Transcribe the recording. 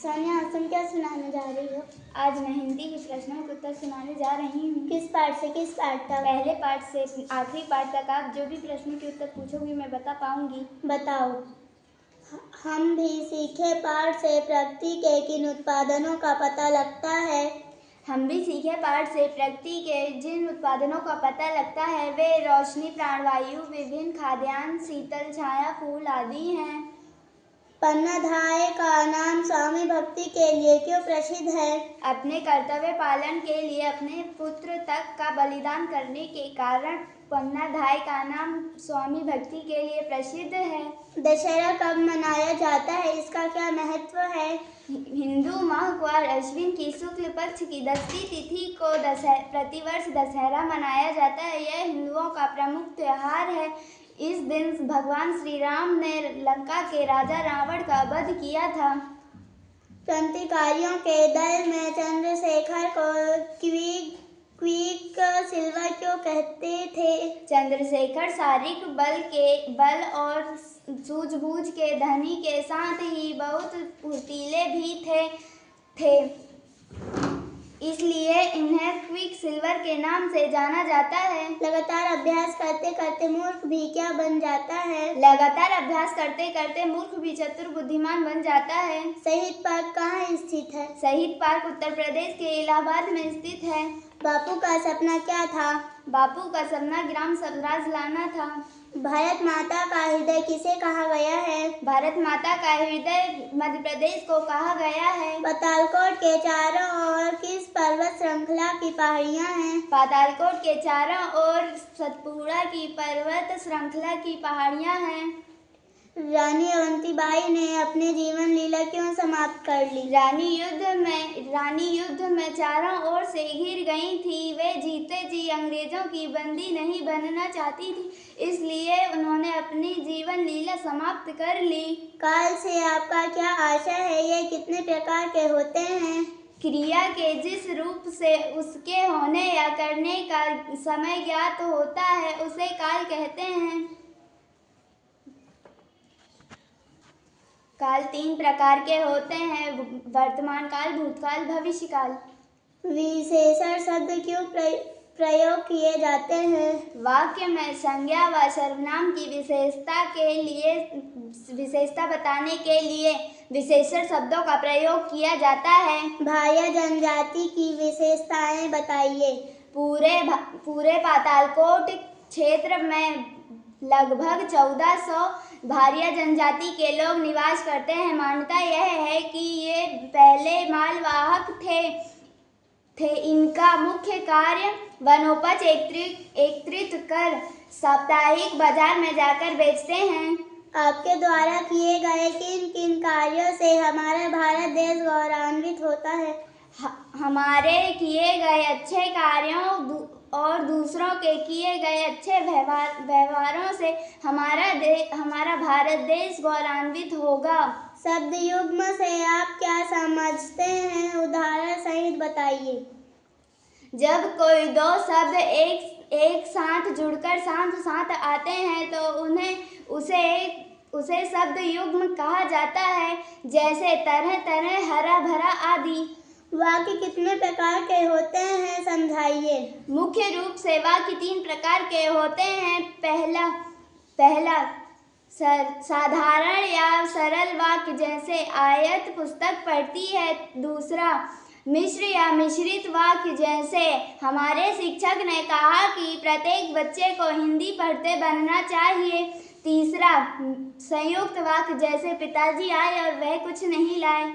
सोनिया, आज तुम क्या सुनाने जा रही हो? आज मैं हिंदी के प्रश्नों के उत्तर सुनाने जा रही हूँ। किस पाठ से किस पाठ तक? पहले पाठ से आखिरी पाठ तक। आप जो भी प्रश्नों के उत्तर पूछोगी मैं बता पाऊंगी। बताओ। हम भी सीखे पाठ से प्रकृति के किन उत्पादनों का पता लगता है? हम भी सीखे पाठ से प्रकृति के जिन उत्पादनों का पता लगता है वे रोशनी, प्राणवायु, विभिन्न खाद्यान्न, शीतल छाया, फूल आदि हैं। पन्नाधाय का नाम स्वामी भक्ति के लिए क्यों प्रसिद्ध है? अपने कर्तव्य पालन के लिए अपने पुत्र तक का बलिदान करने के कारण पन्नाधाय का नाम स्वामी भक्ति के लिए प्रसिद्ध है। दशहरा कब मनाया जाता है? इसका क्या महत्व है? हिंदू माह क्वार अश्विन की शुक्ल पक्ष की 10वीं तिथि को प्रतिवर्ष दशहरा मनाया जाता है। यह हिंदुओं का प्रमुख त्योहार है। इस दिन भगवान श्री राम ने लंका के राजा रावण का वध किया था। क्रांतिकारियों के दल में चंद्रशेखर को क्विक सिल्वर क्यों कहते थे? चंद्रशेखर शारीरिक बल और सूझबूझ के धनी के साथ ही बहुत फुर्तीले भी थे, इसलिए इन्हें क्विक सिल्वर के नाम से जाना जाता है। लगातार अभ्यास करते करते मूर्ख भी क्या बन जाता है? लगातार अभ्यास करते करते मूर्ख भी चतुर बुद्धिमान बन जाता है। शहीद पार्क कहाँ स्थित है? शहीद पार्क उत्तर प्रदेश के इलाहाबाद में स्थित है। बापू का सपना क्या था? बापू का सपना ग्राम स्वराज लाना था। भारत माता का हृदय किसे कहा गया है? भारत माता का हृदय मध्य प्रदेश को कहा गया है। पातालकोट के चारों ओर किस पर्वत श्रृंखला की पहाड़ियाँ हैं? पातालकोट के चारों ओर सतपुड़ा की पर्वत श्रृंखला की पहाड़ियाँ हैं। रानी अवंतीबाई ने अपनी जीवन लीला क्यों समाप्त कर ली? रानी युद्ध में चारों ओर से घिर गई थी। वे जीते जी अंग्रेजों की बंदी नहीं बनना चाहती थी, इसलिए उन्होंने अपनी जीवन लीला समाप्त कर ली। काल से आपका क्या आशय है? ये कितने प्रकार के होते हैं? क्रिया के जिस रूप से उसके होने या करने का समय ज्ञात होता है उसे काल कहते हैं। काल 3 प्रकार के होते हैं: वर्तमान काल, भूतकाल, भविष्य काल। विशेषण शब्द क्यों प्रयोग किए जाते हैं? वाक्य में संज्ञा व सर्वनाम की विशेषता बताने के लिए विशेषण शब्दों का प्रयोग किया जाता है। भारिया जनजाति की विशेषताएं बताइए। पूरे पातालकोट क्षेत्र में लगभग 1400 भारिया जनजाति के लोग निवास करते हैं। मान्यता यह है कि ये पहले मालवाहक थे। इनका मुख्य कार्य वनोपज एकत्रित कर साप्ताहिक बाजार में जाकर बेचते हैं। आपके द्वारा किए गए किन किन कार्यों से हमारा भारत देश गौरवान्वित होता है? हमारे किए गए अच्छे कार्यों और दूसरों के किए गए अच्छे व्यवहारों से हमारा भारत देश गौरवान्वित होगा। शब्द युग्म से आप क्या समझते हैं? उदाहरण सहित बताइए। जब कोई दो शब्द एक साथ जुड़कर साथ आते हैं तो उसे शब्द युग्म कहा जाता है, जैसे तरह तरह, हरा भरा आदि। वाक्य कितने प्रकार के होते हैं, समझाइए। मुख्य रूप से वाक्य 3 प्रकार के होते हैं। पहला साधारण या सरल वाक्य, जैसे आयत पुस्तक पढ़ती है। दूसरा मिश्र या मिश्रित वाक्य, जैसे हमारे शिक्षक ने कहा कि प्रत्येक बच्चे को हिंदी पढ़ते बनना चाहिए। तीसरा संयुक्त वाक्य, जैसे पिताजी आए और वह कुछ नहीं लाए।